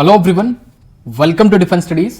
Hello everyone, welcome to defence studies.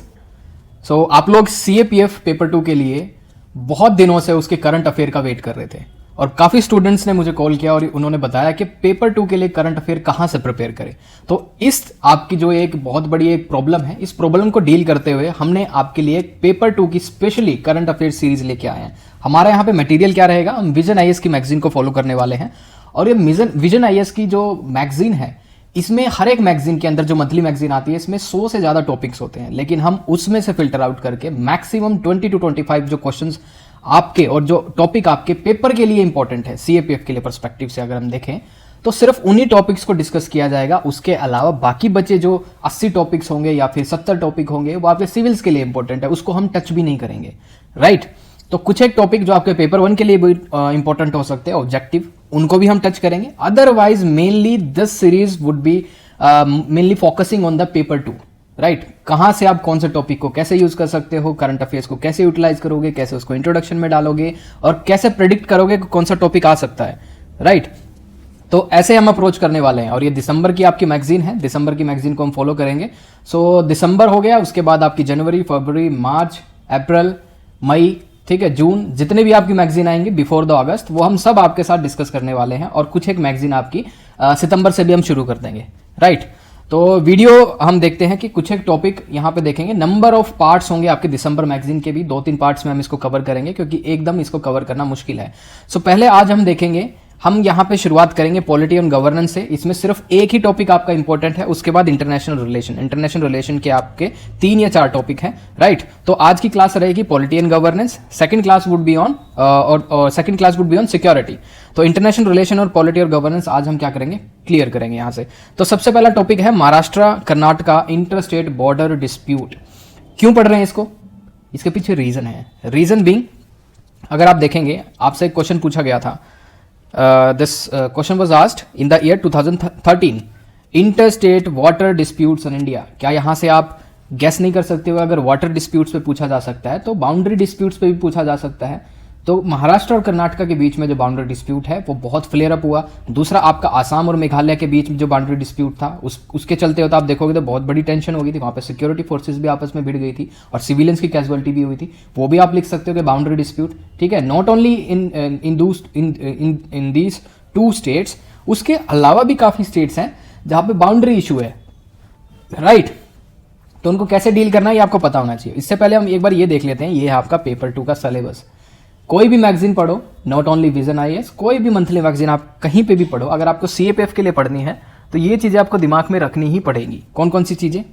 So आप लोग CAPF paper 2 के लिए बहुत दिनों से उसके करंट अफेयर का वेट कर रहे थे और काफ़ी स्टूडेंट्स ने मुझे कॉल किया और उन्होंने बताया कि पेपर 2 के लिए करंट अफेयर कहाँ से प्रिपेयर करें। तो इस आपकी जो एक बहुत बड़ी एक प्रॉब्लम है, इस प्रॉब्लम को डील करते हुए हमने आपके लिए पेपर 2 की स्पेशली करंट अफेयर सीरीज लेके आए हैं। हमारे यहाँ पे मटेरियल क्या रहेगा, हम विजन आईएएस की मैगजीन को फॉलो करने वाले हैं और ये विजन आईएएस की जो मैगजीन है, इसमें हर एक मैगजीन के अंदर जो मंथली मैगजीन आती है, इसमें 100 से ज्यादा टॉपिक्स होते हैं, लेकिन हम उसमें से फिल्टर आउट करके मैक्सिमम 20 to 25 जो क्वेश्चंस आपके और जो टॉपिक आपके पेपर के लिए इंपॉर्टेंट है, सीएपीएफ के लिए पर्सपेक्टिव से अगर हम देखें तो सिर्फ उन्हीं टॉपिक्स को डिस्कस किया जाएगा। उसके अलावा बाकी बचे जो 80 टॉपिक्स होंगे या फिर 70 टॉपिक होंगे वो आपके सिविल्स के लिए इंपॉर्टेंट है, उसको हम टच भी नहीं करेंगे। राइट, तो कुछ एक टॉपिक जो आपके पेपर 1 के लिए भी इंपॉर्टेंट हो सकते हैं, ऑब्जेक्टिव, उनको भी हम टच करेंगे। Otherwise mainly this series would be mainly focusing on the paper 2। Right, कहां से आप कौन से टॉपिक को कैसे यूज कर सकते हो, करंट अफेयर्स को कैसे यूटिलाइज करोगे, कैसे उसको इंट्रोडक्शन में डालोगे और कैसे प्रेडिक्ट करोगे कि कौन सा टॉपिक आ सकता है। राइट, तो ऐसे हम अप्रोच करने वाले हैं और ये दिसंबर की आपकी मैगजीन है, दिसंबर की मैगजीन को हम फॉलो करेंगे। सो दिसंबर हो गया, उसके बाद आपकी जनवरी, फरवरी, मार्च, अप्रैल, मई, ठीक है, जून, जितने भी आपकी मैगजीन आएंगे बिफोर द अगस्त, वो हम सब आपके साथ डिस्कस करने वाले हैं और कुछ एक मैगजीन आपकी सितंबर से भी हम शुरू कर देंगे। राइट, तो वीडियो हम देखते हैं कि कुछ एक टॉपिक यहाँ पे देखेंगे। नंबर ऑफ पार्ट्स होंगे आपके दिसंबर मैगजीन के भी, 2-3 पार्ट्स में हम इसको कवर करेंगे क्योंकि एकदम इसको कवर करना मुश्किल है। सो पहले आज हम देखेंगे, हम यहाँ पे शुरुआत करेंगे पॉलिटी एंड गवर्नेंस से। इसमें सिर्फ एक ही टॉपिक आपका इंपॉर्टेंट है, उसके बाद इंटरनेशनल रिलेशन के आपके 3 या 4 टॉपिक हैं। राइट, तो आज की क्लास रहेगी polity and governance, second class would be on security. तो इंटरनेशनल रिलेशन और पॉलिटी और गवर्नेंस आज हम क्या करेंगे, क्लियर करेंगे यहां से। तो सबसे पहला टॉपिक है Maharashtra Karnataka inter state border dispute. क्यों पढ़ रहे हैं इसको, इसके पीछे रीजन है। रीजन बीइंग, अगर आप देखेंगे आपसे एक क्वेश्चन पूछा गया था, this question was asked in the year 2013, interstate water disputes in India। क्या यहां से आप गैस नहीं कर सकते हो? अगर वाटर डिस्प्यूट्स पे पूछा जा सकता है तो बाउंड्री डिस्प्यूट्स पे भी पूछा जा सकता है। तो महाराष्ट्र और कर्नाटका के बीच में जो बाउंड्री डिस्प्यूट है वो बहुत फ्लेयर अप हुआ। दूसरा आपका आसाम और मेघालय के बीच में जो बाउंड्री डिस्प्यूट था उसके चलते होता आप देखोगे तो बहुत बड़ी टेंशन हो गई थी, वहां पे सिक्योरिटी फोर्सेस भी आपस में भिड़ गई थी और सिविलियंस की कैजुअलिटी भी हुई थी। वो भी आप लिख सकते हो कि बाउंड्री डिस्प्यूट, ठीक है, not only in these 2 states, उसके अलावा भी काफी स्टेट्स हैं जहां पे बाउंड्री इशू है। राइट, तो उनको कैसे डील करना है ये आपको पता होना चाहिए। इससे पहले हम एक बार ये देख लेते हैं, ये है आपका पेपर 2 का सिलेबस। कोई भी मैगजीन पढ़ो, नॉट ओनली विजन आईएएस, कोई भी मंथली मैगजीन आप कहीं पे भी पढ़ो, अगर आपको सीएपीएफ के लिए पढ़नी है तो ये चीजें आपको दिमाग में रखनी ही पड़ेगी। कौन कौन सी चीजें,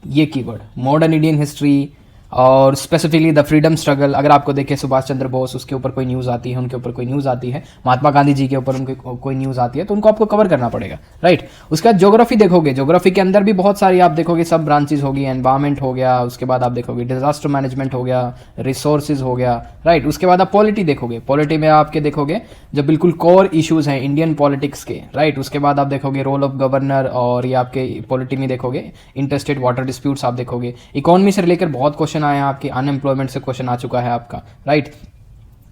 ये कीवर्ड, मॉडर्न इंडियन हिस्ट्री और स्पेसिफिकली द फ्रीडम स्ट्रगल। अगर आपको देखें सुभाष चंद्र बोस, उसके ऊपर कोई न्यूज़ आती है, उनके ऊपर कोई न्यूज़ आती है, महात्मा गांधी जी के ऊपर उनके कोई न्यूज़ आती है, तो उनको आपको कवर करना पड़ेगा। राइट, उसके बाद ज्योग्राफी देखोगे, ज्योग्राफी के अंदर भी बहुत सारी आप देखोगे सब ब्रांचेज होगी, एनवायरमेंट हो गया, उसके बाद आप देखोगे डिजास्टर मैनेजमेंट हो गया, रिसोर्सेज हो गया। राइट, उसके बाद आप पॉलिटी देखोगे, पॉलिटी में आपके देखोगे जो बिल्कुल कोर इशूज हैं इंडियन पॉलिटिक्स के। राइट, उसके बाद आप देखोगे रोल ऑफ गवर्नर और ये आपके पॉलिटी में देखोगे इंटरस्टेट वाटर डिस्प्यूट्स आप देखोगे। इकोनॉमी से रिलेटेड बहुत क्वेश्चन आए हैं आपके, अनएम्प्लॉयमेंट से क्वेश्चन आ चुका है आपका। राइट,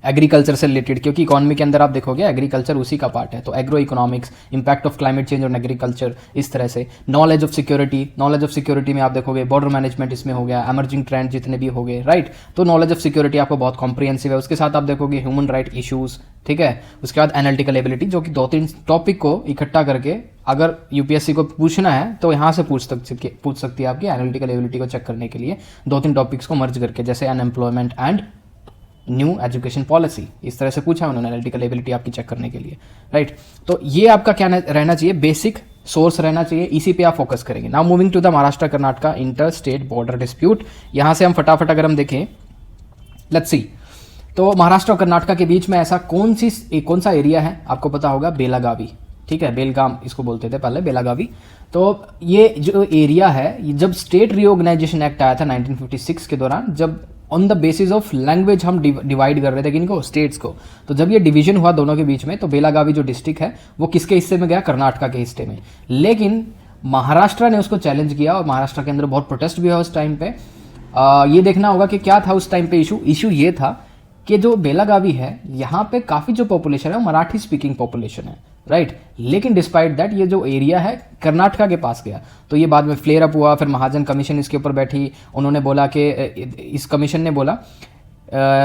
एग्रीकल्चर से रिलेटेड, क्योंकि इकोनॉमी के अंदर आप देखोगे एग्रीकल्चर उसी का पार्ट है, तो agro economics, impact of climate change on agriculture, इस तरह से। नॉलेज ऑफ सिक्योरिटी में आप देखोगे बॉर्डर मैनेजमेंट इसमें हो गया, एमर्जिंग ट्रेंड जितने भी हो गए। राइट, तो नॉलेज ऑफ सिक्योरिटी आपको बहुत कॉम्प्रिहेंसिव है। उसके साथ आप देखोगे ह्यूमन राइट इशूज, ठीक है। उसके बाद एनालिटिकल एबिलिटी, जो कि 2-3 टॉपिक को इकट्ठा करके अगर यूपीएससी को पूछना है तो यहाँ से पूछ सकती है आपकी एनालिटिकल एबिलिटी को चेक करने के लिए 2-3 टॉपिक्स को मर्ज करके, जैसे unemployment and new education policy, इस तरह से पूछा उन्होंने एनालिटिकल एबिलिटी आपकी चेक करने के लिए। राइट, तो ये आपका क्या रहना चाहिए, बेसिक सोर्स रहना चाहिए, इसी पे आप फोकस करेंगे। Now moving to the Maharashtra Karnataka inter state border dispute. यहां से हम फटाफट अगर हम देखें, लेट्स सी, तो महाराष्ट्र और कर्नाटका के बीच में ऐसा कौन सा एरिया है, आपको पता होगा, बेलागावी, ठीक है, बेलगाम इसको बोलते थे पहले, बेलागावी। तो ये जो एरिया है, जब स्टेट रीऑर्गेनाइजेशन एक्ट आया था 1956 के दौरान, जब on the basis of language हम डिवाइड कर रहे थे किनको, स्टेट्स को, तो जब ये डिवीजन हुआ दोनों के बीच में, तो बेलागावी जो डिस्ट्रिक्ट है वो किसके हिस्से में गया, कर्नाटका के हिस्से में। लेकिन महाराष्ट्र ने उसको चैलेंज किया और महाराष्ट्र के अंदर बहुत प्रोटेस्ट भी हुआ उस टाइम पे। ये देखना होगा कि क्या था उस टाइम पे इशू ये था कि जो बेलागावी है, यहाँ पे काफ़ी जो पॉपुलेशन है वो मराठी स्पीकिंग पॉपुलेशन है। राइट। लेकिन डिस्पाइट दैट ये जो एरिया है कर्नाटका के पास गया, तो ये बाद में फ्लेयर अप हुआ। फिर महाजन कमीशन इसके ऊपर बैठी, उन्होंने बोला कि इस कमीशन ने बोला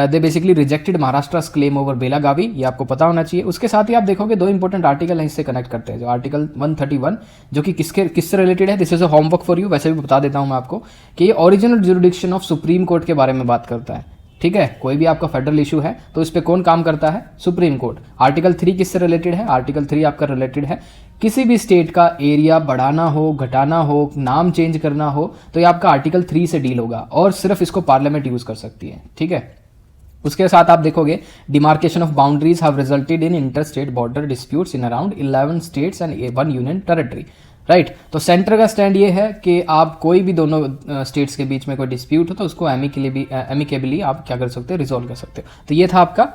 they basically rejected Maharashtra claim over Belagavi, ये आपको पता होना चाहिए। उसके साथ ही आप देखोगे दो इंपॉर्टेंट आर्टिकल हैं इससे कनेक्ट करते हैं, जो आर्टिकल 131 जो कि किससे रिलेटेड है, this is a homework for you, वैसे भी बता देता हूं मैं आपको कि ये original jurisdiction of supreme court के बारे में बात करता है। ठीक है, कोई भी आपका फेडरल इशू है तो इस पे कौन काम करता है, सुप्रीम कोर्ट। आर्टिकल 3 किससे रिलेटेड है, आर्टिकल 3 आपका रिलेटेड है किसी भी स्टेट का एरिया बढ़ाना हो, घटाना हो, नाम चेंज करना हो, तो ये आपका आर्टिकल 3 से डील होगा और सिर्फ इसको पार्लियामेंट यूज कर सकती है। ठीक है, उसके साथ आप देखोगे demarcation of boundaries have resulted in inter state border disputes in around 11 states and 1 union territory. Right, तो सेंटर का स्टैंड ये है कि आप कोई भी दोनों स्टेट्स के बीच में कोई डिस्प्यूट हो तो उसको एमिकेबली आप क्या कर सकते हो, रिजोल्व कर सकते हो। तो ये था आपका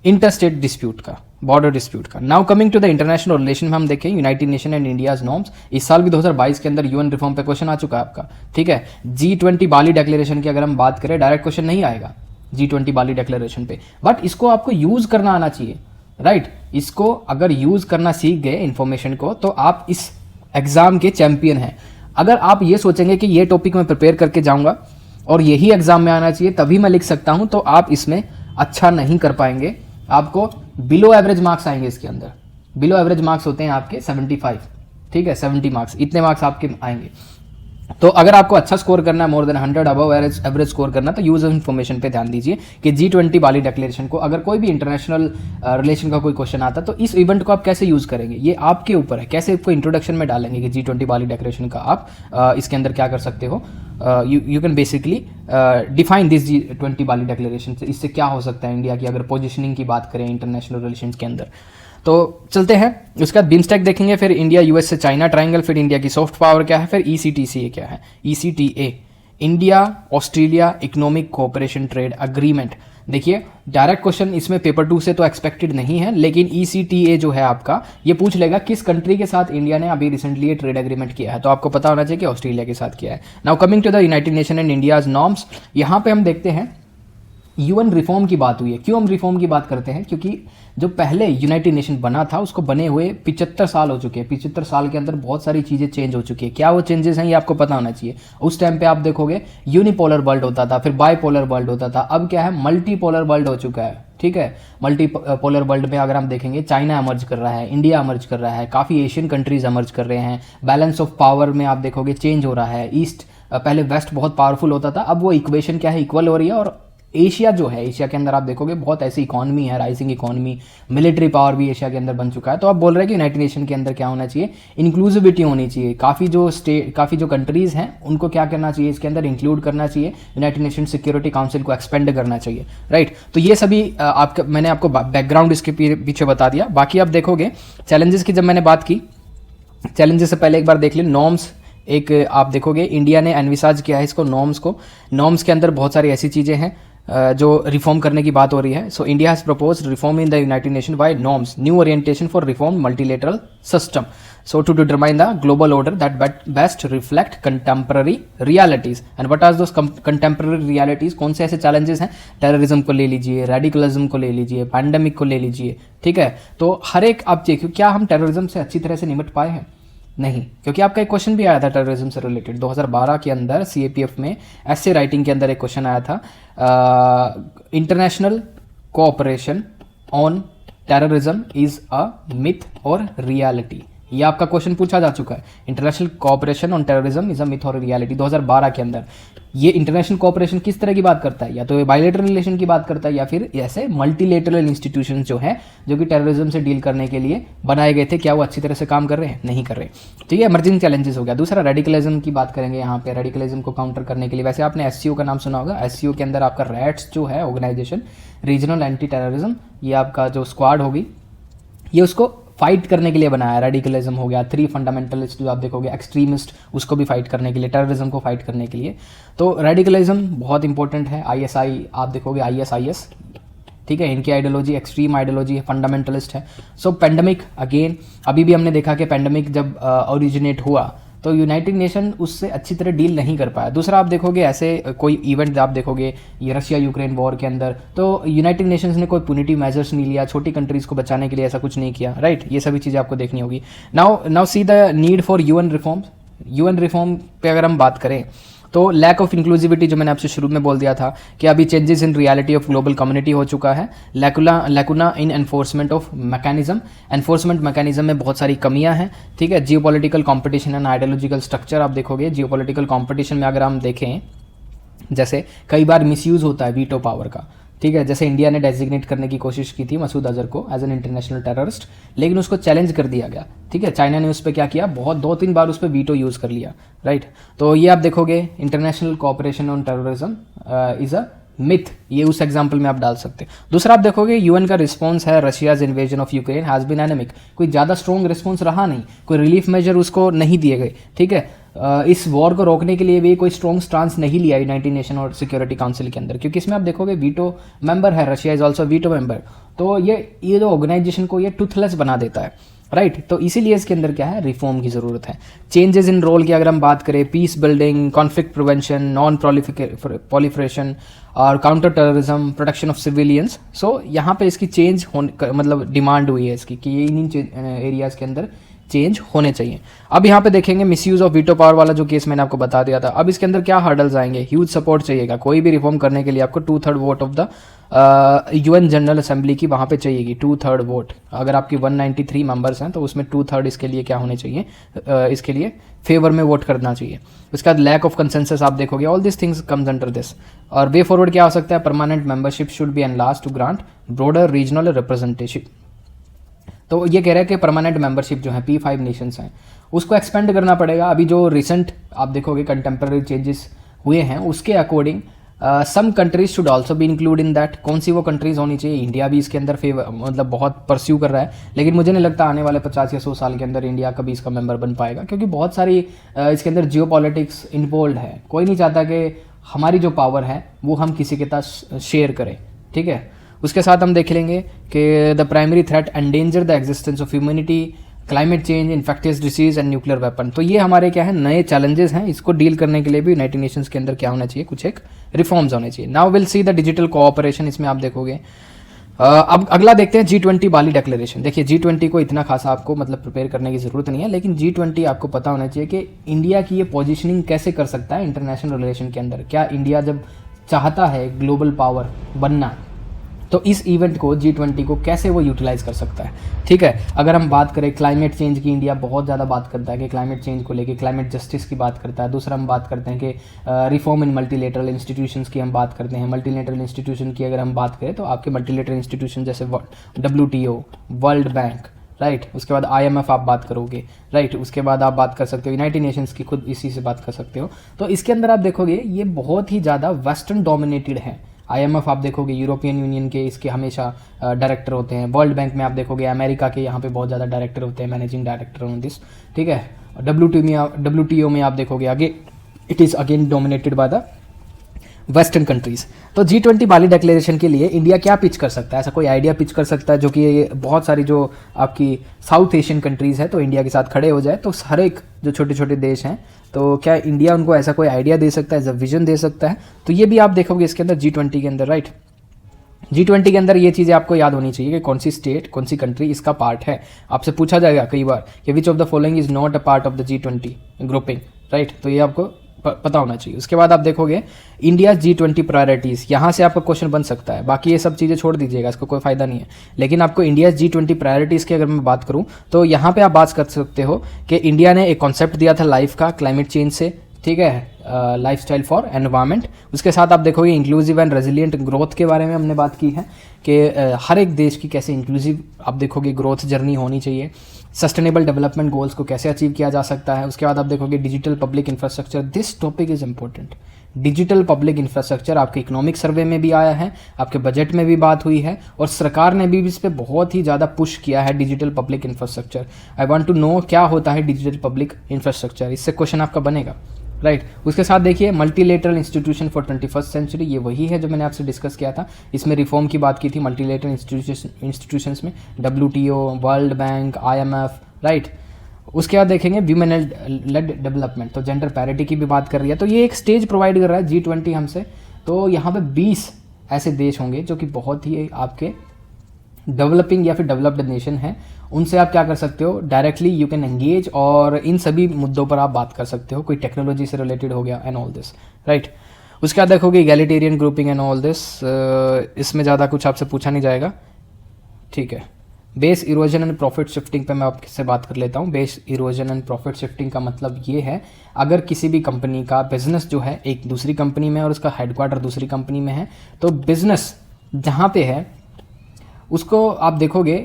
इंटर स्टेट डिस्प्यूट का, बॉर्डर डिस्प्यूट का। Now coming to the international relation में हम देखें United Nation and India's norms. इस साल भी 2022 के अंदर यूएन रिफॉर्म पे क्वेश्चन आ चुका है आपका। ठीक है, G20 बाली डिक्लेरेशन की अगर हम बात करें, डायरेक्ट क्वेश्चन नहीं आएगा G20 बाली डिक्लेरेशन पे, बट इसको आपको यूज करना आना चाहिए। राइट, इसको अगर यूज करना सीख गए इंफॉर्मेशन को तो आप इस एग्जाम के चैंपियन हैं। अगर आप ये सोचेंगे कि ये टॉपिक मैं प्रिपेयर करके जाऊंगा और यही एग्जाम में आना चाहिए तभी मैं लिख सकता हूं, तो आप इसमें अच्छा नहीं कर पाएंगे, आपको बिलो एवरेज मार्क्स आएंगे इसके अंदर। बिलो एवरेज मार्क्स होते हैं आपके 75। ठीक है, 70 मार्क्स, इतने मार्क्स आपके आएंगे। तो अगर आपको अच्छा स्कोर करना है, more than 100 above average score करना, तो यूज ऑफ इन्फॉर्मेशन पे ध्यान दीजिए कि G20 बाली डिक्लेरेशन को, अगर कोई भी इंटरनेशनल रिलेशन का कोई क्वेश्चन आता तो इस इवेंट को आप कैसे यूज करेंगे, ये आपके ऊपर है। कैसे आपको इंट्रोडक्शन में डालेंगे कि G20 बाली डिक्लेरेशन का आप इसके अंदर क्या कर सकते हो, you can basically define this G20 Bali declaration से, इससे क्या हो सकता है इंडिया की अगर पोजिशनिंग की बात करें इंटरनेशनल रिलेशन के अंदर। तो चलते हैं, उसके बाद बिम्स्टेक देखेंगे, फिर इंडिया यूएस से चाइना ट्रायंगल, फिर इंडिया की सॉफ्ट पावर क्या है, फिर ECTCA क्या है, ECTA India Australia economic cooperation trade agreement. देखिए डायरेक्ट क्वेश्चन इसमें पेपर 2 से तो एक्सपेक्टेड नहीं है, लेकिन ECTA जो है आपका ये पूछ लेगा किस कंट्री के साथ इंडिया ने अभी रिसेंटली ये ट्रेड एग्रीमेंट किया है, तो आपको पता होना चाहिए कि ऑस्ट्रेलिया के साथ किया है। Now coming to the United Nation and India's norms, यहाँ पे हम देखते हैं यूएन रिफॉर्म की बात हुई है। क्यों हम रिफॉर्म की बात करते हैं, क्योंकि जो पहले यूनाइटेड नेशन बना था उसको बने हुए 75 साल हो चुके हैं। 75 साल के अंदर बहुत सारी चीज़ें चेंज हो चुकी है। क्या वो चेंजेस हैं ये आपको पता होना चाहिए। उस टाइम पे आप देखोगे यूनिपोलर वर्ल्ड होता था, फिर बाईपोलर वर्ल्ड होता था, अब क्या है मल्टीपोलर वर्ल्ड हो चुका है। ठीक है, मल्टीपोलर वर्ल्ड में अगर हम देखेंगे चाइना एमर्ज कर रहा है, इंडिया एमर्ज कर रहा है, काफ़ी एशियन कंट्रीज एमर्ज कर रहे हैं। बैलेंस ऑफ पावर में आप देखोगे चेंज हो रहा है। ईस्ट पहले वेस्ट बहुत पावरफुल होता था, अब वो इक्वेशन क्या है, इक्वल हो रही है। और एशिया जो है, एशिया के अंदर आप देखोगे बहुत ऐसी इकॉनमी है, राइजिंग इकॉनमी, मिलिट्री पावर भी एशिया के अंदर बन चुका है। तो आप बोल रहे हैं कि यूनाइटेड नेशन के अंदर क्या होना चाहिए, इंक्लूसिविटी होनी चाहिए। काफ़ी जो कंट्रीज हैं उनको क्या करना चाहिए, इसके अंदर इंक्लूड करना चाहिए, यूनाइटेड नेशन सिक्योरिटी काउंसिल को एक्सपेंड करना चाहिए। राइट, तो ये सभी मैंने आपको बैकग्राउंड इसके पीछे बता दिया। बाकी आप देखोगे चैलेंजेस की, जब मैंने बात की चैलेंजेस से पहले एक बार देख ली नॉर्म्स। एक आप देखोगे इंडिया ने एनविसाज किया है इसको, नॉर्म्स को। नॉर्म्स के अंदर बहुत सारी ऐसी चीज़ें हैं जो रिफॉर्म करने की बात हो रही है। So India has proposed reform in the United nation by norms, new orientation for reform multilateral system, so to determine the global order that best reflect contemporary realities and what are those contemporary realities। कौन से ऐसे challenges हैं, terrorism को ले लीजिए, radicalism को ले लीजिए, पैंडेमिक को ले लीजिए। ठीक है, तो हर एक आप देखिए क्या हम टेररिज्म से अच्छी तरह से निपट पाए हैं, नहीं, क्योंकि आपका एक क्वेश्चन भी आया था टेररिज्म से रिलेटेड 2012 के अंदर CAPF में ऐसे राइटिंग के अंदर एक क्वेश्चन आया था, international cooperation on terrorism is a myth और रियलिटी। ये आपका क्वेश्चन पूछा जा चुका है, international cooperation on terrorism is a myth और रियलिटी 2012 के अंदर। ये इंटरनेशनल कोऑपरेशन किस तरह की बात करता है, या तो बायलैटरल रिलेशन की बात करता है या फिर ऐसे मल्टीलेटरल इंस्टीट्यूशन जो है जो कि टेररिज्म से डील करने के लिए बनाए गए थे, क्या वो अच्छी तरह से काम कर रहे हैं, नहीं कर रहे। तो ये इमर्जिंग चैलेंजेस हो गया। दूसरा रेडिकलिज्म की बात करेंगे यहाँ पे, रेडिकलिज्म को काउंटर करने के लिए वैसे आपने SCO का नाम सुना होगा। SCO के अंदर आपका रैट्स जो है ऑर्गेनाइजेशन रीजनल एंटी टेररिज्म, ये आपका जो स्क्वाड होगी ये उसको फाइट करने के लिए बनाया। रेडिकलिज्म हो गया, 3 फंडामेंटलिस्ट जो आप देखोगे, एक्सट्रीमिस्ट, उसको भी फाइट करने के लिए, टेररिज्म को फाइट करने के लिए। तो रेडिकलिज्म बहुत इंपॉर्टेंट है। ISI आप देखोगे, ISIS, ठीक है, इनकी आइडियोलॉजी एक्सट्रीम आइडियोलॉजी है, फंडामेंटलिस्ट है। सो पेंडेमिक अगेन, अभी भी हमने देखा कि पेंडेमिक जब ओरिजिनेट हुआ तो यूनाइटेड नेशन उससे अच्छी तरह डील नहीं कर पाया। दूसरा आप देखोगे ऐसे कोई इवेंट आप देखोगे ये रशिया यूक्रेन वॉर के अंदर, तो यूनाइटेड नेशंस ने कोई पुनिटिव मेजर्स नहीं लिया, छोटी कंट्रीज़ को बचाने के लिए ऐसा कुछ नहीं किया, राइट। ये सभी चीज़ें आपको देखनी होगी। Now see the need for UN reforms. UN reform पे अगर हम बात करें तो लैक ऑफ इंक्लूसिविटी, जो मैंने आपसे शुरू में बोल दिया था कि अभी changes in reality of global community हो चुका है। Lacuna in enforcement of mechanism, enforcement mechanism में बहुत सारी कमियां हैं, ठीक है। Geopolitical competition and ideological structure आप देखोगे, जियोपॉलिटिकल कंपटीशन में अगर हम देखें जैसे कई बार मिसयूज होता है वीटो पावर का, ठीक है। जैसे इंडिया ने डेजिग्नेट करने की कोशिश की थी मसूद अजहर को एज एन इंटरनेशनल टेररिस्ट, लेकिन उसको चैलेंज कर दिया गया, ठीक है। चाइना ने उस पर क्या किया, बहुत 2-3 बार उस पर वीटो यूज़ कर लिया, राइट। तो ये आप देखोगे international cooperation on terrorism is a myth, ये उस एग्जाम्पल में आप डाल सकते हैं। दूसरा आप देखोगे यूएन का रिस्पॉन्स है Russia's invasion of Ukraine has been anemic, कोई ज़्यादा स्ट्रॉन्ग रिस्पॉन्स रहा नहीं, कोई रिलीफ मेजर उसको नहीं दिए गए, ठीक है। इस वॉर को रोकने के लिए भी कोई स्ट्रॉन्ग स्टांस नहीं लिया यूनाइटेड नेशन और सिक्योरिटी काउंसिल के अंदर, क्योंकि इसमें आप देखोगे वीटो मेंबर है, Russia is also veto member, तो ये जो ऑर्गेनाइजेशन को ये टूथलेस बना देता है, राइट। तो इसीलिए इसके अंदर क्या है, रिफॉर्म की ज़रूरत है। चेंजेस इन रोल की अगर हम बात करें, peace building, conflict prevention, non proliferation और counter terrorism, protection of civilians, so यहाँ पे इसकी चेंज होने मतलब डिमांड हुई है इसकी कि ये इन एरियाज़ के अंदर चेंज होने चाहिए। अब यहाँ पे देखेंगे मिसयूज ऑफ वीटो पावर वाला जो केस मैंने आपको बता दिया था। अब इसके अंदर क्या हर्डल्स आएंगे, ह्यूज सपोर्ट चाहिएगा, कोई भी रिफॉर्म करने के लिए आपको 2/3 vote of the UN general assembly की वहाँ पे चाहिएगी, 2/3 वोट। अगर आपकी 193 मेंबर्स हैं तो उसमें 2/3 इसके लिए क्या होने चाहिए, इसके लिए फेवर में वोट करना चाहिए। उसके बाद लैक ऑफ कंसेंसस आप देखोगे, all this things comes under this. और वे फॉरवर्ड क्या हो सकता है, permanent membership should be enlarged to grant broader regional representation. तो ये कह रहे हैं कि परमानेंट मेंबरशिप जो है P5 नेशंस हैं उसको एक्सपेंड करना पड़ेगा। अभी जो रिसेंट आप देखोगे कंटेम्प्रेरी चेंजेस हुए हैं उसके according some countries should also be include in that. कौन सी वो कंट्रीज होनी चाहिए, इंडिया भी इसके अंदर फेवर मतलब बहुत परस्यू कर रहा है, लेकिन मुझे नहीं लगता आने वाले 50 या 100 साल के अंदर इंडिया कभी इसका मेंबर बन पाएगा, क्योंकि बहुत सारी इसके अंदर जियो पॉलिटिक्स इन्वॉल्व है। कोई नहीं चाहता कि हमारी जो पावर है वो हम किसी के साथ शेयर करें, ठीक है। उसके साथ हम देख लेंगे कि the primary threat endanger the existence of humanity, climate change, infectious disease and nuclear weapon. तो ये हमारे क्या है, नए चैलेंजेस हैं, इसको डील करने के लिए भी यूनाइटेड नेशंस के अंदर क्या होना चाहिए, कुछ एक रिफॉर्म्स होने चाहिए। Now will see the digital cooperation, इसमें आप देखोगे। अब अगला देखते हैं G20 बाली डिक्लेरेशन। देखिए G20 को इतना खासा आपको मतलब प्रिपेयर करने की जरूरत नहीं है, लेकिन G20 आपको पता होना चाहिए कि इंडिया की ये पोजिशनिंग कैसे कर सकता है इंटरनेशनल रिलेशन के अंदर। क्या इंडिया जब चाहता है ग्लोबल पावर बनना तो इस इवेंट को G20 को कैसे वो यूटिलाइज कर सकता है, ठीक है। अगर हम बात करें क्लाइमेट चेंज की, इंडिया बहुत ज़्यादा बात करता है कि क्लाइमेट चेंज को लेके, क्लाइमेट जस्टिस की बात करता है। दूसरा हम बात करते हैं कि रिफॉर्म इन मल्टीलेटरल इंस्टीट्यूशंस की हम बात करते हैं। मल्टीलेटरल इंस्टीट्यूशन की अगर हम बात करें तो आपके मल्टीलेटरल इंस्टीट्यूशन जैसे WTO, वर्ल्ड बैंक, राइट। उसके बाद IMF आप बात करोगे, राइट। उसके बाद आप बात कर सकते हो यूनाइटेड नेशंस की, खुद इसी से बात कर सकते हो। तो इसके अंदर आप देखोगे ये बहुत ही ज़्यादा वेस्टर्न डोमिनेटेड है। IMF आप देखोगे यूरोपियन यूनियन के इसके हमेशा डायरेक्टर होते हैं। वर्ल्ड बैंक में आप देखोगे अमेरिका के यहाँ पे बहुत ज़्यादा डायरेक्टर होते हैं, मैनेजिंग डायरेक्टर ऑन दिस, ठीक है। WTO में आप देखोगे आगे it is again dominated by the western countries. तो G20 बाली डिक्लेरेशन के लिए इंडिया क्या पिच कर सकता है, ऐसा कोई आइडिया पिच कर सकता है जो कि ये बहुत सारी जो आपकी साउथ एशियन कंट्रीज़ है तो इंडिया के साथ खड़े हो जाए, तो हर एक जो छोटे छोटे देश हैं तो क्या इंडिया उनको ऐसा कोई आइडिया दे सकता है, एज अ विजन दे सकता है। तो ये भी आप देखोगे इसके अंदर G20 के अंदर, राइट। G20 के अंदर ये चीज़ें आपको याद होनी चाहिए कि कौन सी स्टेट, कौन सी कंट्री इसका पार्ट है। आपसे पूछा जाएगा कई बार कि which of the following is not a part of the G20 grouping, right. तो ये आपको पता होना चाहिए। उसके बाद आप देखोगे इंडिया G20 प्रायोरिटीज़, यहाँ से आपका क्वेश्चन बन सकता है। बाकी ये सब चीज़ें छोड़ दीजिएगा, इसको कोई फायदा नहीं है, लेकिन आपको इंडिया G20 प्रायोरिटीज़ की अगर मैं बात करूँ तो यहाँ पे आप बात कर सकते हो कि इंडिया ने एक कॉन्सेप्ट दिया था लाइफ का क्लाइमेट चेंज से, ठीक है, लाइफस्टाइल फॉर एनवायरनमेंट। उसके साथ आप देखोगे इंक्लूसिव एंड रेजिलिएंट ग्रोथ के बारे में हमने बात की है कि हर एक देश की कैसे इंक्लूसिव आप देखोगे ग्रोथ जर्नी होनी चाहिए। सस्टेनेबल डेवलपमेंट गोल्स को कैसे अचीव किया जा सकता है। उसके बाद आप देखोगे digital public infrastructure, this topic is important. Digital public infrastructure आपके इकोनॉमिक सर्वे में भी आया है, आपके बजट में भी बात हुई है और सरकार ने भी इस पर बहुत ही ज़्यादा पुश किया है digital public infrastructure. I want to know क्या होता है डिजिटल पब्लिक इंफ्रास्ट्रक्चर, इससे क्वेश्चन आपका बनेगा, राइट। उसके साथ देखिए multilateral institution for 21st century, ये वही है जो मैंने आपसे डिस्कस किया था। इसमें रिफॉर्म की बात की थी मल्टीलेटरल इंस्टीट्यूशंस में, WTO, world bank, IMF, right. उसके बाद देखेंगे वीमेन लेड डेवलपमेंट, तो जेंडर पैरिटी की भी बात कर रही है। तो ये एक स्टेज प्रोवाइड कर रहा है G20 हमसे। तो यहाँ पे 20 ऐसे देश होंगे जो कि बहुत ही आपके डेवलपिंग या फिर डेवलप्ड नेशन है, उनसे आप क्या कर सकते हो, डायरेक्टली यू कैन एंगेज और इन सभी मुद्दों पर आप बात कर सकते हो। कोई टेक्नोलॉजी से रिलेटेड हो गया एंड ऑल दिस, राइट। उसके बाद देखोगे egalitarian grouping and all this, इसमें ज़्यादा कुछ आपसे पूछा नहीं जाएगा, ठीक है। Base erosion and profit shifting पे मैं आपसे बात कर लेता हूँ। Base erosion and profit shifting का मतलब ये है, अगर किसी भी कंपनी का बिजनेस जो है एक दूसरी कंपनी में और उसका हेडक्वार्टर दूसरी कंपनी में है, तो बिजनेस जहाँ पे है उसको आप देखोगे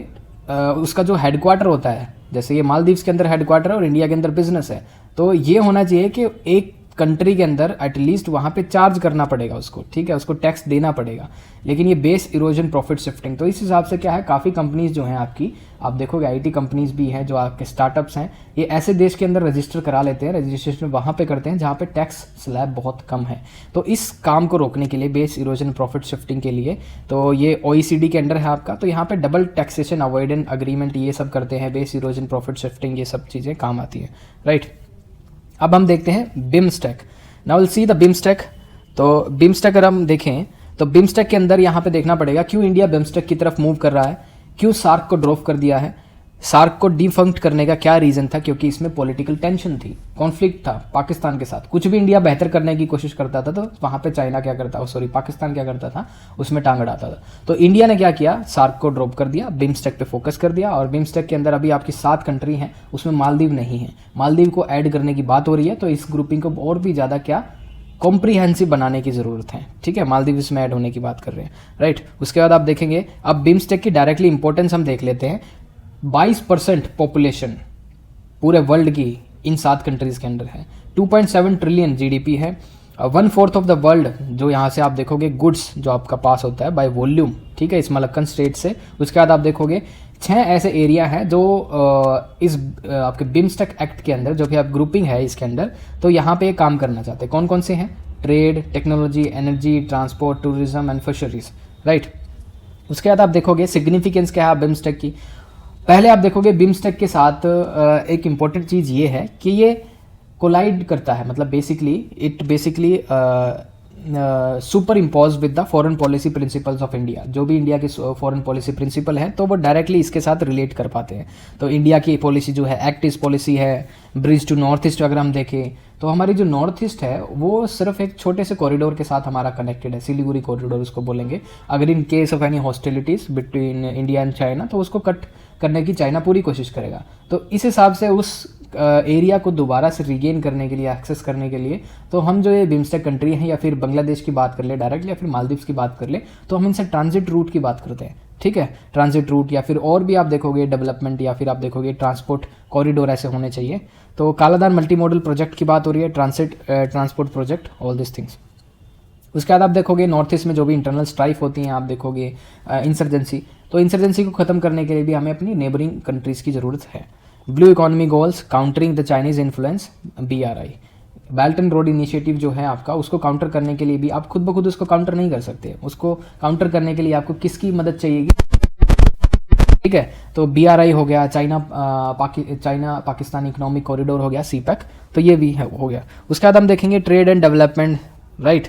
उसका जो हेडक्वार्टर होता है, जैसे ये मालदीव्स के अंदर हेडक्वार्टर है और इंडिया के अंदर बिजनेस है, तो ये होना चाहिए कि एक कंट्री के अंदर एटलीस्ट वहाँ पे चार्ज करना पड़ेगा उसको, ठीक है, उसको टैक्स देना पड़ेगा। लेकिन ये बेस इरोजन प्रॉफिट शिफ्टिंग, तो इस हिसाब से क्या है, काफ़ी कंपनीज जो हैं आपकी, आप देखोगे IT कंपनीज भी हैं जो आपके स्टार्टअप्स हैं, ये ऐसे देश के अंदर रजिस्टर करा लेते हैं, रजिस्ट्रेशन वहाँ पे करते हैं जहाँ पे टैक्स स्लैब बहुत कम है। तो इस काम को रोकने के लिए, बेस इरोजन प्रॉफिट शिफ्टिंग के लिए, तो ये OECD के अंडर है आपका, तो यहाँ पे डबल टैक्सेशन अवॉइडेंस अग्रीमेंट ये सब करते हैं, बेस इरोजन प्रॉफिट शिफ्टिंग, ये सब चीज़ें काम आती हैं, राइट। अब हम देखते हैं BIMSTEC. Now will see the BIMSTEC. तो बिमस्टेक अगर हम देखें तो बिमस्टेक के अंदर यहाँ पे देखना पड़ेगा क्यों इंडिया बिमस्टेक की तरफ मूव कर रहा है, क्यों सार्क को ड्रॉप कर दिया है। सार्क को डिफंक्ट करने का क्या रीजन था, क्योंकि इसमें पॉलिटिकल टेंशन थी, कॉन्फ्लिक्ट था पाकिस्तान के साथ। कुछ भी इंडिया बेहतर करने की कोशिश करता था तो वहां पे चाइना क्या करता, सॉरी पाकिस्तान क्या करता था, उसमें टांग अड़ाता था। तो इंडिया ने क्या किया, सार्क को ड्रॉप कर दिया, बिमस्टेक पे फोकस कर दिया। और बिमस्टेक के अंदर अभी आपकी 7 कंट्री हैं, उसमें मालदीव नहीं है, मालदीव को ऐड करने की बात हो रही है। तो इस ग्रुपिंग को और भी ज़्यादा क्या कॉम्प्रीहेंसिव बनाने की जरूरत है, ठीक है, मालदीव इसमें ऐड होने की बात कर रहे हैं, राइट। उसके बाद आप देखेंगे, अब बिमस्टेक की डायरेक्टली इंपॉर्टेंस हम देख लेते हैं। 22% पॉपुलेशन पूरे वर्ल्ड की इन 7 कंट्रीज के अंदर है, 2.7 ट्रिलियन GDP है, 1/4 ऑफ द वर्ल्ड जो यहाँ से आप देखोगे गुड्स जो आपका पास होता है बाय वॉल्यूम, ठीक है, इस मलक्कन स्टेट से। उसके बाद आप देखोगे 6 ऐसे एरिया हैं जो इस आपके बिमस्टेक एक्ट के अंदर, जो कि आप ग्रुपिंग है इसके अंदर, तो यहाँ पे काम करना चाहते हैं। कौन कौन से हैं, trade, technology, energy, transport, tourism and fisheries, right. उसके बाद आप देखोगे सिग्निफिकेंस क्या है बिमस्टेक की। पहले आप देखोगे बिमस्टेक के साथ एक इम्पॉर्टेंट चीज़ ये है कि ये कोलाइड करता है, मतलब it basically super impose with the foreign policy principles of India. जो भी इंडिया के फॉरेन पॉलिसी प्रिंसिपल हैं तो वो डायरेक्टली इसके साथ रिलेट कर पाते हैं। तो इंडिया की पॉलिसी जो है, एक्ट ईस्ट पॉलिसी है, ब्रिज टू नॉर्थ ईस्ट अगर हम देखें तो हमारी जो नॉर्थ ईस्ट है वो सिर्फ एक छोटे से कॉरिडोर के साथ हमारा कनेक्टेड है, सिलीगुड़ी कॉरिडोर उसको बोलेंगे। अगर in case of any hostilities between India and China तो उसको कट करने की चाइना पूरी कोशिश करेगा। तो इस हिसाब से उस एरिया को दोबारा से रिगेन करने के लिए, एक्सेस करने के लिए, तो हम जो ये बिमस्टेक कंट्री हैं या फिर बांग्लादेश की बात कर ले डायरेक्टली या फिर मालदीव्स की बात कर ले, तो हम इनसे ट्रांजिट रूट की बात करते हैं, ठीक है, ट्रांजिट रूट या फिर और भी आप देखोगे डेवलपमेंट या फिर आप देखोगे ट्रांसपोर्ट कॉरिडोर ऐसे होने चाहिए। तो कालाधार मल्टी मॉडल प्रोजेक्ट की बात हो रही है, transport project, all this things. उसके बाद आप देखोगे नॉर्थ ईस्ट में जो भी इंटरनल स्ट्राइफ होती हैं, आप देखोगे इंसर्जेंसी, तो इंसर्जेंसी को खत्म करने के लिए भी हमें अपनी नेबरिंग कंट्रीज की ज़रूरत है। Blue economy goals, countering the Chinese influence, BRI, belt and road initiative जो है आपका, उसको काउंटर करने के लिए भी आप खुद ब खुद उसको काउंटर नहीं कर सकते, उसको काउंटर करने के लिए आपको किसकी मदद चाहिएगी, ठीक है। तो BRI हो गया, चाइना पाकिस्तान इकोनॉमिक कॉरिडोर हो गया, CPEC, तो ये भी हो गया। उसके बाद हम देखेंगे ट्रेड एंड डेवलपमेंट, राइट।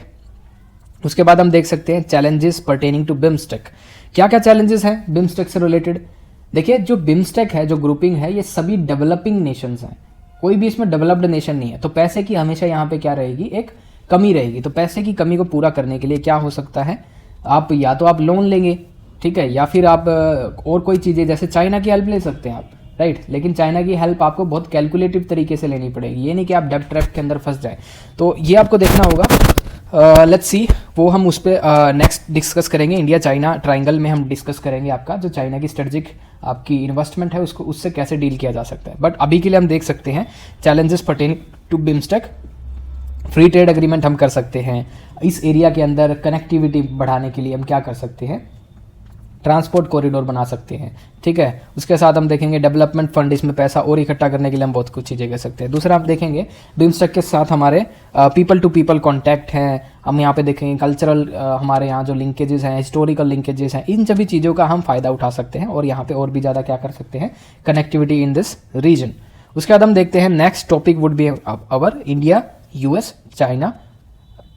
उसके बाद हम देख सकते हैं चैलेंजेस पर्टेनिंग टू बिमस्टेक। क्या क्या चैलेंजेस हैं बिमस्टेक से रिलेटेड। देखिए जो बिमस्टेक है, जो ग्रुपिंग है, ये सभी डेवलपिंग नेशंस हैं, कोई भी इसमें डेवलप्ड नेशन नहीं है। तो पैसे की हमेशा यहाँ पे क्या रहेगी, एक कमी रहेगी। तो पैसे की कमी को पूरा करने के लिए क्या हो सकता है, आप या तो आप लोन लेंगे, ठीक है, या फिर आप और कोई चीज़ें जैसे चाइना की हेल्प ले सकते हैं आप, राइट। लेकिन चाइना की हेल्प आपको बहुत कैलकुलेटिव तरीके से लेनी पड़ेगी, ये नहीं कि आप डेब्ट ट्रैप के अंदर फंस जाए। तो ये आपको देखना होगा। लेट्स सी, वो हम उस पर नेक्स्ट डिस्कस करेंगे। इंडिया चाइना ट्राइंगल में हम डिस्कस करेंगे आपका जो चाइना की स्ट्रेटेजिक आपकी इन्वेस्टमेंट है उसको, उससे कैसे डील किया जा सकता है। बट अभी के लिए हम देख सकते हैं challenges pertaining to BIMSTEC. Free trade agreement हम कर सकते हैं, इस एरिया के अंदर कनेक्टिविटी बढ़ाने के लिए हम क्या कर सकते हैं, ट्रांसपोर्ट कॉरिडोर बना सकते हैं, ठीक है। उसके साथ हम देखेंगे डेवलपमेंट फंड, इसमें पैसा और इकट्ठा करने के लिए हम बहुत कुछ चीज़ें कर सकते हैं। दूसरा हम देखेंगे बिमस्टेक के साथ हमारे पीपल टू पीपल कॉन्टैक्ट हैं, हम यहाँ पे देखेंगे कल्चरल हमारे यहाँ जो लिंकेजेस हैं, हिस्टोरिकल लिंकेजेस हैं, इन सभी चीज़ों का हम फ़ायदा उठा सकते हैं और यहाँ पे और भी ज़्यादा क्या कर सकते हैं, कनेक्टिविटी इन दिस रीजन। उसके बाद हम देखते हैं next topic would be our India US China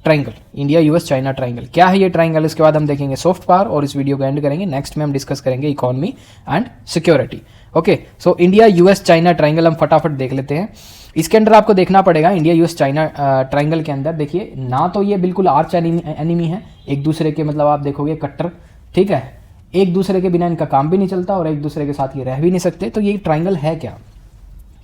triangle. India US China triangle क्या है ये ट्रायंगल, इसके बाद हम देखेंगे सॉफ्ट पावर और इस वीडियो को एंड करेंगे। नेक्स्ट में हम डिस्कस करेंगे economy and security. Okay, so India US China triangle हम फटाफट देख लेते हैं। इसके अंदर आपको देखना पड़ेगा इंडिया यूएस चाइना ट्रायंगल के अंदर देखिए ना तो ये बिल्कुल आर्च एनिमी है एक दूसरे के, मतलब आप देखोगे कट्टर, ठीक है, एक दूसरे के बिना इनका काम भी नहीं चलता और एक दूसरे के साथ ये रह भी नहीं सकते। तो ये ट्रायंगल है क्या,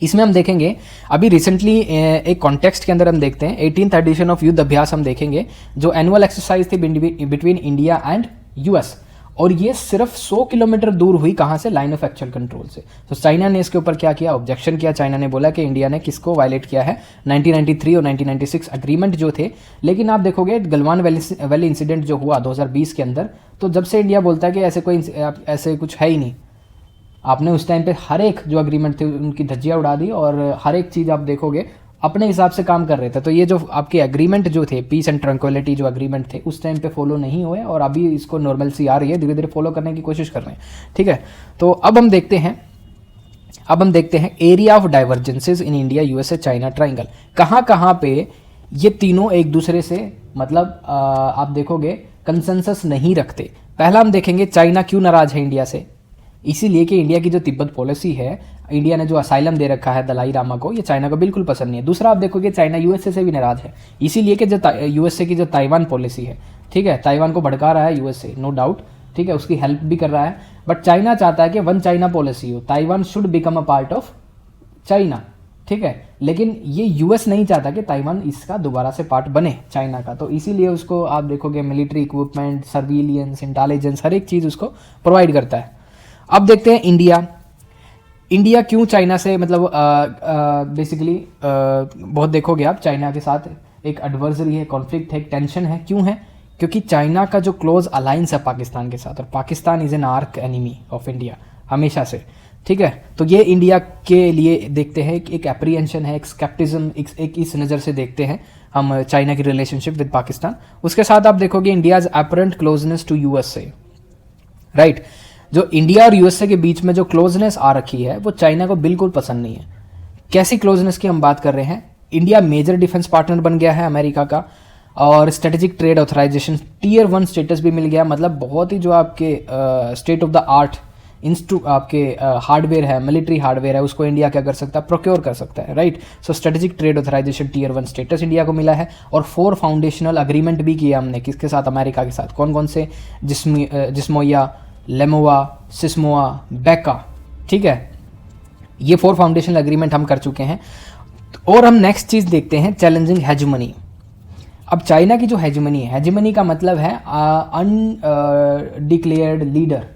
इसमें हम देखेंगे अभी रिसेंटली एक कॉन्टेक्स्ट के अंदर हम देखते हैं 18th एडिशन ऑफ युद्ध अभ्यास हम देखेंगे जो एनुअल एक्सरसाइज थी बिटवीन इंडिया एंड यूएस, और ये सिर्फ 100 किलोमीटर दूर हुई कहाँ से, लाइन ऑफ एक्चुअल कंट्रोल से। तो चाइना ने इसके ऊपर क्या किया, ऑब्जेक्शन किया। चाइना ने बोला कि इंडिया ने किसको वायलेट किया है, 1993 और 1996 अग्रीमेंट जो थे। लेकिन आप देखोगे गलवान वैली इंसिडेंट जो हुआ 2020 के अंदर, तो जब से इंडिया बोलता है कि ऐसे कुछ है ही नहीं, आपने उस टाइम पे हर एक जो अग्रीमेंट थे उनकी धज्जियाँ उड़ा दी और हर एक चीज़ आप देखोगे अपने हिसाब से काम कर रहे थे। तो ये जो आपके एग्रीमेंट जो थे, पीस एंड ट्रंक्विलिटी जो अग्रीमेंट थे, उस टाइम पे फॉलो नहीं हुए और अभी इसको नॉर्मलसी आ रही है, धीरे धीरे फॉलो करने की कोशिश कर रहे हैं, ठीक है। तो अब हम देखते हैं area of divergences in India USA China triangle, कहाँ कहाँ पे ये तीनों एक दूसरे से मतलब आप देखोगे कंसेंसस नहीं रखते। पहला हम देखेंगे चाइना क्यों नाराज है इंडिया से, इसीलिए कि इंडिया की जो तिब्बत पॉलिसी है, इंडिया ने जो असाइलम दे रखा है दलाई लामा को, ये चाइना को बिल्कुल पसंद नहीं है। दूसरा आप देखोगे चाइना यूएसए से भी नाराज है, इसीलिए कि जो यूएसए की जो ताइवान पॉलिसी है, ठीक है, ताइवान को भड़का रहा है यूएसए, नो डाउट, ठीक है, उसकी हेल्प भी कर रहा है। बट चाइना चाहता है कि वन चाइना पॉलिसी हो, Taiwan should become a part of China, ठीक है। लेकिन ये यूएस नहीं चाहता कि ताइवान इसका दोबारा से पार्ट बने चाइना का, तो इसीलिए उसको आप देखोगे मिलिट्री इक्विपमेंट, सर्विलियंस, इंटेलिजेंस, हर एक चीज़ उसको प्रोवाइड करता है। अब देखते हैं इंडिया क्यों चाइना से मतलब बेसिकली बहुत देखोगे आप चाइना के साथ एक एडवर्सरी है, कॉन्फ्लिक्ट है, एक टेंशन है। क्यों है, क्योंकि चाइना का जो क्लोज अलायंस है पाकिस्तान के साथ, और Pakistan is an arc enemy of India हमेशा से, ठीक है। तो ये इंडिया के लिए देखते हैं कि एक एप्रीहेंशन है, एक स्केप्टिज्म, एक इस नज़र से देखते हैं हम चाइना की रिलेशनशिप विद पाकिस्तान। उसके साथ आप देखोगे India's apparent closeness to USA, right. जो इंडिया और यूएसए के बीच में जो क्लोजनेस आ रखी है वो चाइना को बिल्कुल पसंद नहीं है। कैसी क्लोजनेस की हम बात कर रहे हैं, इंडिया मेजर डिफेंस पार्टनर बन गया है अमेरिका का, और strategic trade authorisation tier 1 status भी मिल गया, मतलब बहुत ही जो आपके स्टेट ऑफ द आर्ट आपके हार्डवेयर है, मिलिट्री हार्डवेयर है, उसको इंडिया क्या कर सकता है, प्रोक्योर कर सकता है, right. So strategic trade authorisation tier 1 status India को मिला है, और 4 फाउंडेशनल अग्रीमेंट भी किया हमने, किसके साथ, अमेरिका के साथ। कौन कौन से, जिस्मोया, लेमोवा, सिस्मोआ, बेका, ठीक है, ये 4 फाउंडेशनल एग्रीमेंट हम कर चुके हैं। और हम नेक्स्ट चीज़ देखते हैं चैलेंजिंग हेजमनी। अब चाइना की जो हेजमनी है, हेजमनी का मतलब है अनडिक्लेयर्ड लीडर,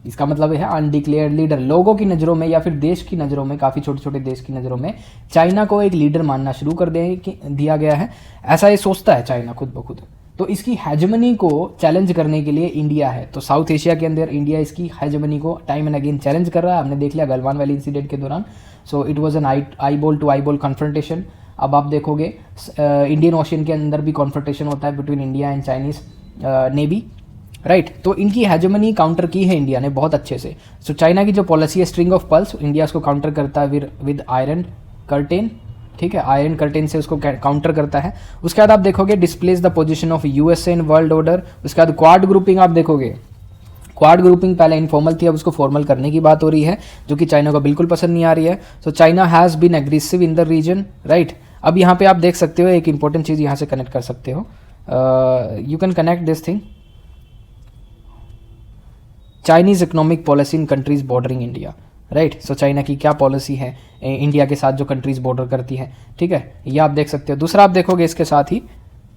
इसका मतलब है अनडिक्लेयर्ड लीडर। लोगों की नज़रों में या फिर देश की नज़रों में, काफ़ी छोटे छोटे देश की नज़रों में चाइना को एक लीडर मानना शुरू कर दिया गया है, ऐसा ये सोचता है चाइना खुद ब खुद। तो इसकी हेजमनी को चैलेंज करने के लिए इंडिया है, तो साउथ एशिया के अंदर इंडिया इसकी हेजमनी को टाइम एंड अगेन चैलेंज कर रहा है। हमने देख लिया गलवान वैली इंसिडेंट के दौरान, so it was an eye ball to eye ball confrontation. अब आप देखोगे इंडियन ओशियन के अंदर भी कॉन्फ्रंटेशन होता है between India and Chinese navy, right. तो इनकी हेजमनी काउंटर की है इंडिया ने बहुत अच्छे से। सो चाइना की जो पॉलिसी है स्ट्रिंग ऑफ पल्स, इंडिया उसको काउंटर करता है विद आयरन कर्टेन, ठीक है, आयरन कर्टेन से उसको काउंटर करता है। उसके बाद आप देखोगे displace the position of USA in world order. उसके बाद क्वाड ग्रुपिंग आप देखोगे, क्वाड ग्रुपिंग पहले इनफॉर्मल थी, अब उसको फॉर्मल करने की बात हो रही है, जो कि चाइना को बिल्कुल पसंद नहीं आ रही है। So China has been aggressive in the region, right. अब यहाँ पे आप देख सकते हो एक इंपॉर्टेंट चीज़ यहाँ से कनेक्ट कर सकते हो, you can connect this thing, Chinese economic policy in countries bordering India, right. So China की क्या पॉलिसी है इंडिया के साथ जो कंट्रीज बॉर्डर करती हैं, ठीक है, ये आप देख सकते हो। दूसरा आप देखोगे इसके साथ ही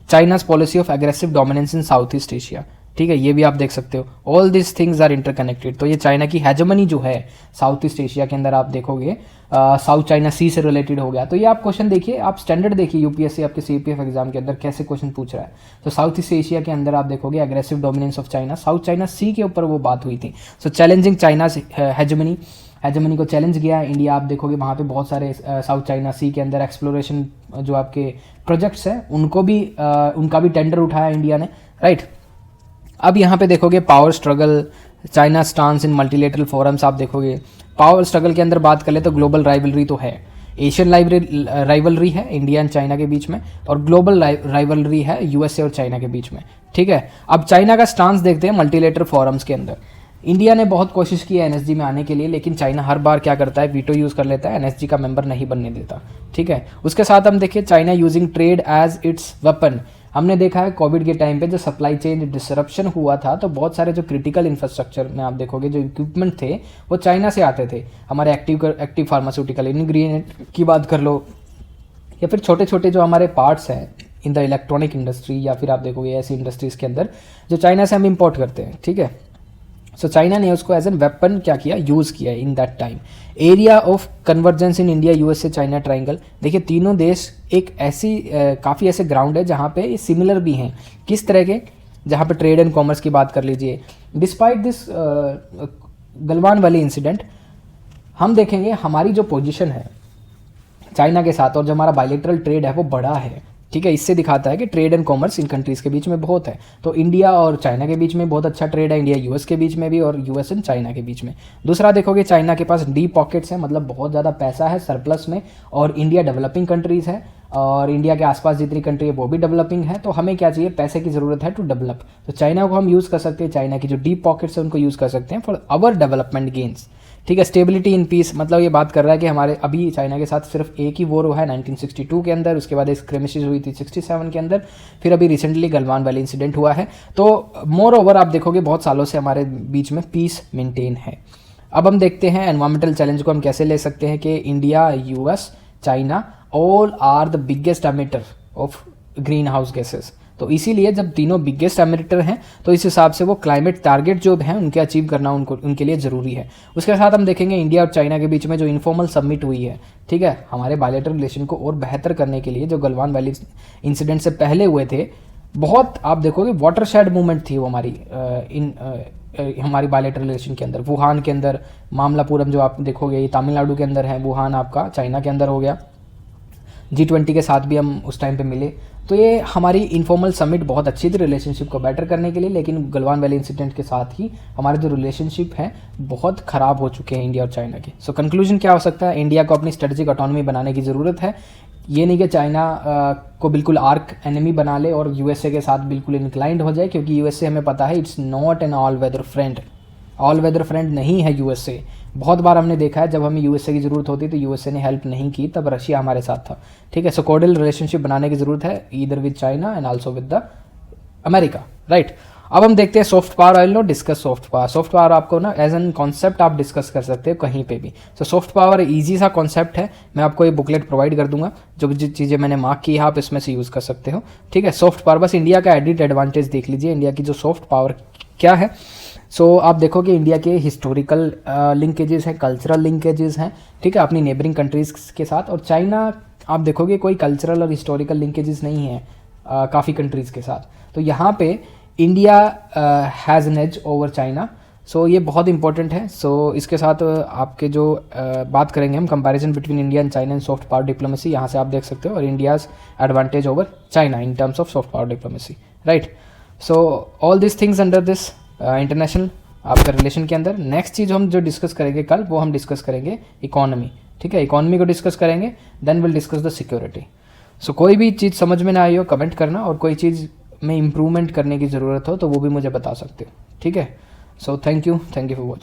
China's policy of aggressive dominance in south east Asia, ठीक है, ये भी आप देख सकते हो। All this things are interconnected. तो ये चाइना की हेजमनी जो है साउथ ईस्ट एशिया के अंदर आप देखोगे, साउथ चाइना सी से रिलेटेड हो गया। तो ये आप क्वेश्चन देखिए, आप स्टैंडर्ड देखिए यूपीएससी आपके सीपीएफ एग्जाम के अंदर कैसे क्वेश्चन पूछ रहा है। तो साउथ ईस्ट एशिया के अंदर आप देखोगे aggressive dominance of China, south China sea के ऊपर वो बात हुई थी। सो चैलेंजिंग चाइना हेजमनी को चैलेंज किया है इंडिया। आप देखोगे वहाँ पे बहुत सारे साउथ चाइना सी के अंदर एक्सप्लोरेशन जो आपके प्रोजेक्ट्स हैं उनका भी टेंडर उठाया इंडिया ने, राइट। अब यहाँ पे देखोगे पावर स्ट्रगल, चाइना स्टांस इन मल्टीलेटरल फोरम्स, आप देखोगे पावर स्ट्रगल के अंदर बात कर ले तो ग्लोबल राइवलरी तो है, एशियन राइवलरी है इंडिया एंड चाइना के बीच में, और ग्लोबल राइवलरी है यूएसए और चाइना के बीच में। ठीक है, अब चाइना का स्टांस देखते हैं मल्टीलेटरल फोरम्स के अंदर। इंडिया ने बहुत कोशिश की है एनएसजी में आने के लिए, लेकिन चाइना हर बार क्या करता है, वीटो यूज कर लेता है, एनएसजी का मेंबर नहीं बनने देता। ठीक है, उसके साथ हम देखिए China using trade as its weapon. हमने देखा है कोविड के टाइम पे जो सप्लाई चेन डिसरप्शन हुआ था, तो बहुत सारे जो क्रिटिकल इंफ्रास्ट्रक्चर में आप देखोगे जो इक्विपमेंट थे वो चाइना से आते थे। हमारे एक्टिव फार्मास्यूटिकल इंग्रेडिएंट की बात कर लो, या फिर छोटे छोटे जो हमारे पार्ट्स हैं इन द इलेक्ट्रॉनिक इंडस्ट्री, या फिर आप देखोगे ऐसी इंडस्ट्रीज के अंदर जो चाइना से हम इम्पोर्ट करते हैं। ठीक है, सो चाइना ने उसको एज एन वेपन क्या किया, यूज़ किया in that time. Area of convergence in India USA China triangle, देखिए तीनों देश एक ऐसी काफ़ी ऐसे ग्राउंड है जहाँ पे सिमिलर भी हैं। किस तरह के, जहाँ पे ट्रेड एंड कॉमर्स की बात कर लीजिए। Despite this Galwan valley incident, हम देखेंगे हमारी जो पोजीशन है चाइना के साथ और जो हमारा बायलैटरल ट्रेड है वो बड़ा है। ठीक है, इससे दिखाता है कि trade and commerce in countries के बीच में बहुत है। तो इंडिया और चाइना के बीच में बहुत अच्छा ट्रेड है, इंडिया यूएस के बीच में भी और यूएस एंड चाइना के बीच में। दूसरा देखोगे चाइना के पास डीप पॉकेट्स हैं, मतलब बहुत ज़्यादा पैसा है सरप्लस में, और इंडिया डेवलपिंग कंट्रीज़ है, और इंडिया के आसपास जितनी कंट्री है वो भी डेवलपिंग है। तो हमें क्या चाहिए, पैसे की ज़रूरत है टू डेवलप। तो चाइना को हम यूज़ कर सकते हैं, चाइना की जो डीप पॉकेट्स है उनको यूज़ कर सकते हैं फॉर आवर डेवलपमेंट गेन्स। ठीक है, स्टेबिलिटी इन पीस, मतलब ये बात कर रहा है कि हमारे अभी चाइना के साथ सिर्फ एक ही वॉर हुआ है 1962 के अंदर, उसके बाद एक स्क्रिमिशेस हुई थी 67 के अंदर, फिर अभी रिसेंटली गलवान वैली इंसिडेंट हुआ है। तो मोर ओवर आप देखोगे बहुत सालों से हमारे बीच में पीस मेंटेन है। अब हम देखते हैं एनवायरमेंटल चैलेंज को हम कैसे ले सकते हैं कि India, US, China all are the biggest emitter of green house gases. तो इसीलिए जब तीनों बिगेस्ट एमिटर हैं तो इस हिसाब से वो क्लाइमेट टारगेट जो हैं उनके अचीव करना उनके लिए ज़रूरी है। उसके साथ हम देखेंगे इंडिया और चाइना के बीच में जो इनफॉर्मल समिट हुई है, ठीक है, हमारे बायलैटरल रिलेशन को और बेहतर करने के लिए जो गलवान वैली इंसिडेंट से पहले हुए थे, बहुत आप देखोगे वाटरशेड मूवमेंट थी वो हमारी बायलैटरल रिलेशन के अंदर। वुहान के अंदर मामलापुरम जो आप देखोगे ये तमिलनाडु के अंदर है, वुहान आपका चाइना के अंदर हो गया। G20 के साथ भी हम उस टाइम पे मिले। तो ये हमारी इनफॉर्मल समिट बहुत अच्छी थी रिलेशनशिप को बेटर करने के लिए, लेकिन गलवान वैली इंसिडेंट के साथ ही हमारे जो रिलेशनशिप हैं बहुत ख़राब हो चुके हैं इंडिया और चाइना के। सो कंक्लूजन क्या हो सकता है, इंडिया को अपनी स्ट्रेटेजिक ऑटोनॉमी बनाने की ज़रूरत है। ये नहीं कि चाइना को बिल्कुल आर्क एनिमी बना ले और यूएसए के साथ बिल्कुल इंक्लाइंड हो जाए, क्योंकि यूएसए हमें पता है it's not an all weather friend. All weather friend नहीं है यूएसए। बहुत बार हमने देखा है जब हमें यूएसए की ज़रूरत होती तो यूएसए ने हेल्प नहीं की, तब रशिया हमारे साथ था। ठीक है, सो कोर्डियल रिलेशनशिप बनाने की ज़रूरत है either with China and also with the America, right. अब हम देखते हैं soft power. I will not discuss soft power. Soft power आपको ना एज एन कॉन्सेप्ट आप डिस्कस कर सकते हो कहीं पे भी। सो सॉफ्ट पावर ईजी सा कॉन्सेप्ट है, मैं आपको ये बुकलेट प्रोवाइड कर दूंगा, जो चीज़ें मैंने मार्क की है आप इसमें से यूज़ कर सकते हो। ठीक है, सॉफ्ट पावर बस इंडिया का एडिड एडवांटेज देख लीजिए, इंडिया की जो सॉफ्ट पावर क्या है। सो आप देखोगे इंडिया के हिस्टोरिकल लिंकेजेस हैं, कल्चरल लिंकेजेस हैं, ठीक है, अपनी नेबरिंग कंट्रीज़ के साथ। और चाइना आप देखोगे कोई कल्चरल और हिस्टोरिकल लिंकेजेस नहीं है काफ़ी कंट्रीज़ के साथ। तो यहाँ पे India has an edge over China. So ये बहुत इंपॉर्टेंट है। सो इसके साथ आपके जो बात करेंगे हम comparison between India and China and soft power diplomacy, यहाँ से आप देख सकते हो, और India's advantage over China in terms of soft power diplomacy, right. So all this things under this international आपका रिलेशन के अंदर। नेक्स्ट चीज़ हम जो डिस्कस करेंगे कल, वो हम डिस्कस करेंगे इकोनॉमी। ठीक है, इकोनॉमी को डिस्कस करेंगे, then will discuss the security. So कोई भी चीज़ समझ में ना आई हो कमेंट करना, और कोई चीज़ में इम्प्रूवमेंट करने की ज़रूरत हो तो वो भी मुझे बता सकते हो। ठीक है, so thank you for watching.